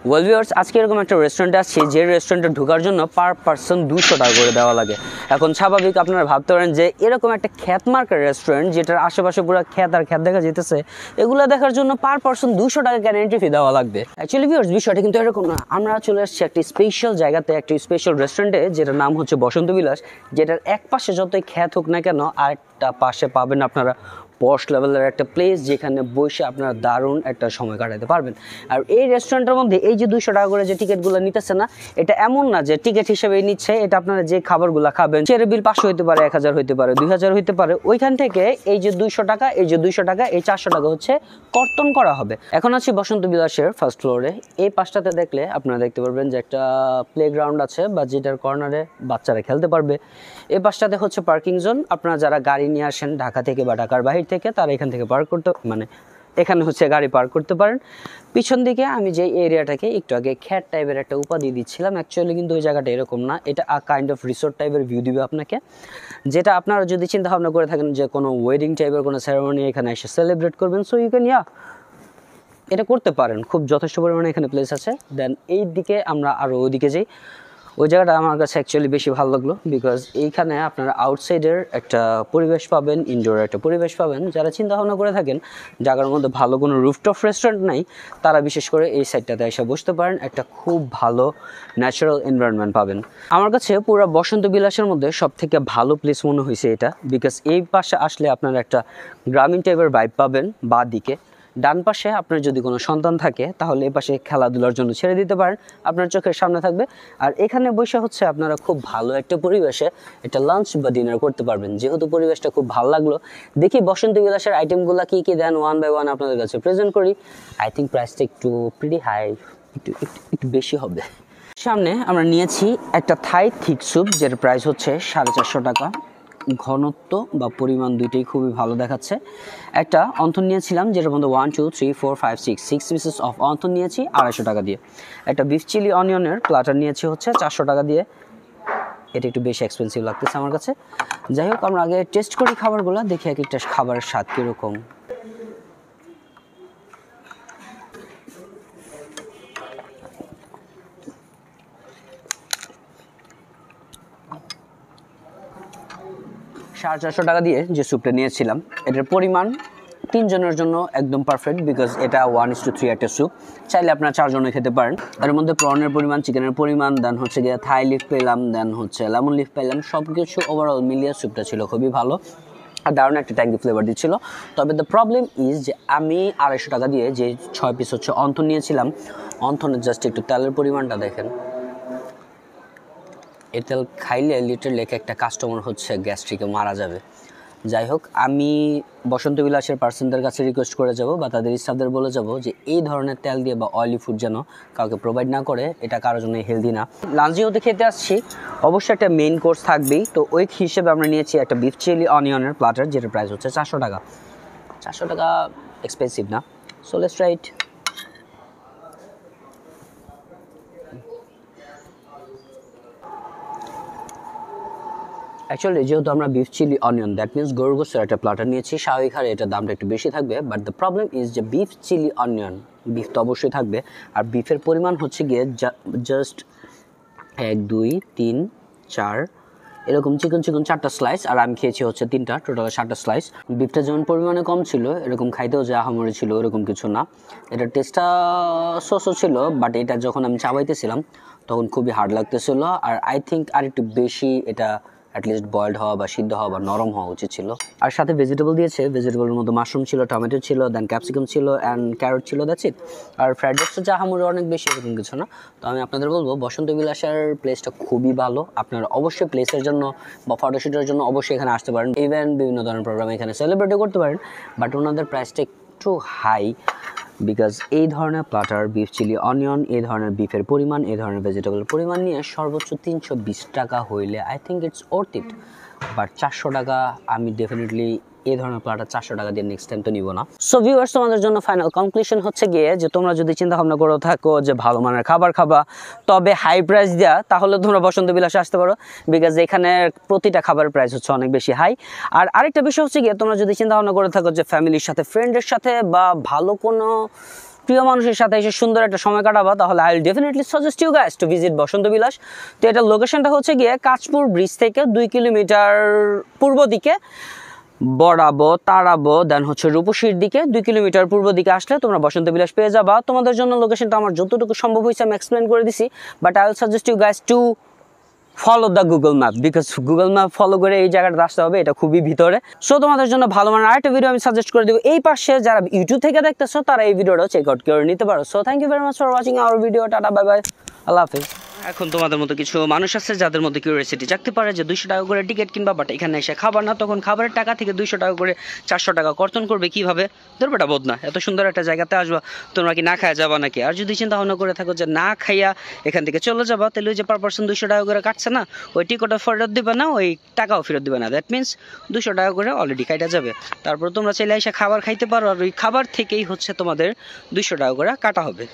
Well viewers, আজকে এরকম একটা রেস্টুরেন্টে আসছি যে রেস্টুরেন্টে ঢোকার জন্য পার পার্সন 200 টাকা করে দেওয়া লাগে। এখন স্বাভাবিক আপনারা ভাবতে পারেন যে এরকম একটা খ্যাত মার্কেট রেস্টুরেন্ট যেটার আশেপাশে পুরো খ্যাত আর খ্যাত দেখা যেতেছে, এগুলো দেখার জন্য পার পার্সন 200 টাকা কেন এন্ট্রি ফি দেওয়া লাগবে। অ্যাকচুয়ালি ভিউয়ার্স, বিষয়টা কিন্তু এরকম না। আমরা চলে আসছি একটি স্পেশাল জায়গাতে, একটি স্পেশাল রেস্টুরেন্টে, যেটার নাম হচ্ছে বসন্ত বিলাস। যেটার এক পাশে যতই খ্যাত হোক না কেন, আরেকটা পাশে পাবেন আপনারা পশ লেভেলের একটা প্লেস, যেখানে বসে আপনারা দারুণ একটা সময় কাটাতে পারবেন। আর এই রেস্টুরেন্টের মধ্যে এই যে 200 টাকা করে যে টিকিটগুলো নিতেছে না, এটা এমন না যে টিকিট হিসেবেই নিচ্ছে। এটা আপনারা যে খাবারগুলো খাবেন, চেয়ারের বিল 500 হতে পারে, 1000 হতে পারে, 2000 হতে পারে, ওইখান থেকে এই যে 200 টাকা, এই যে 200 টাকা, এই 400 টাকা হচ্ছে কর্তন করা হবে। এখন আছি বসন্ত বিলাসের ফার্স্ট ফ্লোরে। এই পাশটাতে দেখলে আপনারা দেখতে পারবেন যে একটা প্লেগ্রাউন্ড আছে, বা যেটার কর্নারে বাচ্চারা খেলতে পারবে। এই পাশটাতে হচ্ছে পার্কিং জোন। আপনারা যারা গাড়ি নিয়ে আসেন ঢাকা থেকে বা ঢাকার বাহির থেকে, তারা এখান থেকে পার্ক করতে, মানে এখানে হচ্ছে গাড়ি পার্ক করতে পারেন। পিছন দিকে আমি যে এরিয়াটাকে একটু আগে খ্যাট টাইপের একটা উপাধি দিচ্ছিলাম, অ্যাকচুয়ালি কিন্তু ওই জায়গাটা এরকম না। এটা কাইন্ড অফ রিসোর্ট টাইপের ভিউ দিবে আপনাকে, যেটা আপনারা যদি চিন্তা ভাবনা করে থাকেন যে কোনো ওয়েডিং টাইপের কোনো সেরেমনি এখানে এসে সেলিব্রেট করবেন, সো ইউ ক্যান এটা করতে পারেন। খুব যথেষ্ট পরিমাণে এখানে প্লেস আছে। দেন এই দিকে আমরা আরও ওইদিকে যাই। ওই জায়গাটা আমার কাছে অ্যাকচুয়ালি বেশি ভালো লাগলো, বিকজ এইখানে আপনারা আউটসাইডের একটা পরিবেশ পাবেন, ইনডোরের একটা পরিবেশ পাবেন। যারা চিন্তা ভাবনা করে থাকেন জায়গার মধ্যে ভালো কোনো রুফটপ রেস্টুরেন্ট নাই, তারা বিশেষ করে এই সাইডটাতে এসে বসতে পারেন। একটা খুব ভালো ন্যাচারাল এনভায়রনমেন্ট পাবেন। আমার কাছে পুরো বসন্ত বিলাসের মধ্যে সব থেকে ভালো প্লেস মনে হয়েছে এটা, বিকজ এই পাশে আসলে আপনারা একটা গ্রামীণ টাইপের ভাইব পাবেন। বা দিকে ডান পাশে আপনার যদি কোনো সন্তান থাকে, তাহলে এই পাশে খেলাধুলার জন্য ছেড়ে দিতে পারেন, আপনার চোখের সামনে থাকবে। আর এখানে বসে হচ্ছে আপনারা খুব ভালো একটা পরিবেশে একটা লাঞ্চ বা ডিনার করতে পারবেন। যেহেতু পরিবেশটা খুব ভালো লাগলো, দেখি বসন্ত বিলাসের আইটেমগুলো কী কী দেন, ওয়ান বাই ওয়ান আপনাদের কাছে প্রেজেন্ট করি। আই থিঙ্ক প্রাইসটা একটু প্রিটি হাই, একটু বেশি হবে। সামনে আমরা নিয়েছি একটা থাই থিক স্যুপ, যেটার প্রাইস হচ্ছে 450 টাকা। ঘনত্ব বা পরিমাণ দুইটাই খুবই ভালো দেখাচ্ছে। একটা অন্থন নিয়েছিলাম, যেটার মধ্যে 1 2 3 4 5 6 পিসেস অফ অন্থন নিয়েছি 250 টাকা দিয়ে। একটা বিফ চিলি অনিয়নের প্লাটার নিয়েছি হচ্ছে 400 টাকা দিয়ে। এটা একটু বেশি এক্সপেন্সিভ লাগতেছে আমার কাছে। যাই হোক, আমরা আগে টেস্ট করি খাবারগুলো, দেখি এক একটা খাবারের স্বাদ কীরকম। $450 টাকা দিয়ে যে স্যুপটা নিয়েছিলাম, এটার পরিমাণ 3 জনের জন্য একদম পারফেক্ট, বিকজ এটা 1:3 একটা স্যুপ। চাইলে আপনারা 4 জনে খেতে পারেন। এর মধ্যে প্রনের পরিমাণ, চিকেনের পরিমাণ, দেন হচ্ছে গিয়ে থাই লিফ পেলাম, দেন হচ্ছে লেমন লিফ পেলাম। সব কিছু ওভারঅল মিলিয়ে স্যুপটা ছিল খুবই ভালো আর দারুণ একটা ট্যাঙ্কি ফ্লেভার দিচ্ছিল। তবে দ্য প্রবলেম ইজ যে আমি 250 টাকা দিয়ে যে 6 পিস হচ্ছে অন্থন নিয়েছিলাম, অন্থনের জাস্ট একটু তেলের পরিমাণটা দেখেন। এই তেল খাইলে লিটারলি একটা কাস্টমার হচ্ছে গ্যাস্ট্রিকে মারা যাবে। যাই হোক, আমি বসন্ত বিলাসের পার্সনদের কাছে রিকোয়েস্ট করে যাব, বা তাদের স্টাফদের বলে যাব যে এই ধরনের তেল দিয়ে বা অয়েলি ফুড যেন কাউকে প্রোভাইড না করে, এটা কারোর জন্য হেলদি না। লাঞ্চ যেহেতু খেতে আসছি, অবশ্যই একটা মেইন কোর্স থাকবেই। তো ওই হিসেবে আমরা নিয়েছি একটা বিফ চিলি অনিয়নের প্লাটার, যেটার প্রাইস হচ্ছে 400 টাকা। 400 টাকা এক্সপেন্সিভ না। So let's try it. Actually যেহেতু আমরা beef chili onion, that means গরুর গোশতের একটা প্লাটার নিয়েছি, স্বাভাবিক হারে এটার দামটা একটু বেশি থাকবে। বাট দ্য প্রবলেম ইজ যে বিফ চিলি অনিয়ন, বিফ তো অবশ্যই থাকবে, আর বিফের পরিমাণ হচ্ছে গিয়ে জাস্ট 1 2 3 4 এরকম চিকন 4টা স্লাইস, আর আমি খেয়েছি হচ্ছে 3টা, টোটাল 7টা স্লাইস। বিফটা যেমন পরিমাণে কম ছিল, এরকম খাইতেও যে আহামরি ছিল এরকম কিছু না। এটার টেস্টটা সসও ছিল, বাট এটা যখন আমি চাবাইতেছিলাম তখন খুবই হার্ড লাগতেছিল। আর আই থিঙ্ক আর একটু বেশি এটা অ্যাটলিস্ট বয়েলড হওয়া বা সিদ্ধ হওয়া বা নরম হওয়া উচিত ছিল। আর সাথে ভেজিটেবল দিয়েছে, ভেজিটেবলের মধ্যে মাশরুম ছিল, টমেটো ছিল, দেন ক্যাপসিকাম ছিল, অ্যান্ড ক্যারট ছিল, দ্যাটস ইট। আর ফ্রাইড রাইসটা যা আহামরি অনেক বেশি এরকম কিছু না। তো আমি আপনাদের বলবো বসন্ত বিলাসের প্লেসটা খুবই ভালো। আপনারা অবশ্যই প্লেসের জন্য বা ফটোশুটের জন্য অবশ্যই এখানে আসতে পারেন। ইভেন্ট বিভিন্ন ধরনের প্রোগ্রাম এখানে সেলিব্রেটও করতে পারেন, বাট ওনাদের প্রাইসটা একটু হাই, বিকজ এই ধরনের প্লাটার, বিফ চিলি অনিয়ন, এই ধরনের বিফের পরিমাণ, এই ধরনের ভেজিটেবলের পরিমাণ নিয়ে সর্বোচ্চ 320 টাকা হইলে I think it's worth it. But 400 টাকা আমি ডেফিনেটলি এই ধরনের প্লাটার 400 টাকা দিয়ে নেক্সট টাইম তো নিব না। সো ভিউয়ার্স, তোমাদের জন্য ফাইনাল কনক্লুশন হচ্ছে গিয়ে যে তোমরা যদি চিন্তা ভাবনা করে থাকো যে ভালো মানের খাবার খাবা, তবে হাই প্রাইস দেওয়া, তাহলে তোমরা বসন্ত বিলাসে আসতে পারো, বিকজ এখানে প্রতিটা খাবারের প্রাইস হচ্ছে অনেক বেশি হাই। আর আরেকটা বিষয় হচ্ছে গিয়ে তোমরা যদি চিন্তা ভাবনা করে থাকো যে ফ্যামিলির সাথে, ফ্রেন্ডের সাথে বা ভালো কোনো প্রিয় মানুষের সাথে এসে সুন্দর একটা সময় কাটাবা, তাহলে I will definitely suggest you guys to visit Basanta Bilas. তো এটার লোকেশনটা হচ্ছে গিয়ে কাঁচপুর ব্রিজ থেকে 2 কিলোমিটার পূর্ব দিকে বড়াবো, তারাবো, দেন হচ্ছে রূপসীর দিকে 2 কিলোমিটার পূর্ব দিকে আসলে তোমরা বসন্ত বিলাস পেয়ে যাবা। তোমাদের জন্য লোকেশনটা আমার যতটুকু সম্ভব হয়েছে আমি এক্সপ্লেন করে দিছি, but I will suggest you guys to follow the Google map, because Google map follow করে এই জায়গাটা আসতে হবে, এটা খুবই ভিতরে। সো তোমাদের জন্য ভালো মানের আরেকটা ভিডিও আমি সাজেস্ট করে দেবো। এই পাশে যারা ইউটিউব থেকে দেখতেছো তারা এই ভিডিওটা চেক আউট করে নিতে পারো। So thank you very much for watching our video. Tata, bye bye, আল্লাহ হাফিজ। এখন তোমাদের মতো কিছু মানুষ আছে যাদের মধ্যে কিউরিয়াসিটি জাগতে পারে যে 200 টাকা করে টিকিট কিনবা, বাট এখানে এসে খাবার না, তখন খাবারের টাকা থেকে 200 টাকা করে 400 টাকা কর্তন করবে কিভাবে? ধরবেটা বোধ না, এত সুন্দর একটা জায়গাতে আসবা, তোমরা কি না খায়া যাবা নাকি? আর যদি চিন্তা ভাবনা করে থাকো যে না খাইয়া এখান থেকে চলে যাবা, তাহলে ওই যে পার পার্সন 200 টাকা করে কাটছে না, ওই টিকিটও ফেরত দিবে না, ওই টাকাও ফেরত দিবে না। দ্যাট মিনস 200 টাকা করে অলরেডি কাটা যাবে। তারপর তোমরা চাইলে এসে খাবার খাইতে পারো, আর ওই খাবার থেকেই হচ্ছে তোমাদের 200 টাকা করে কাটা হবে।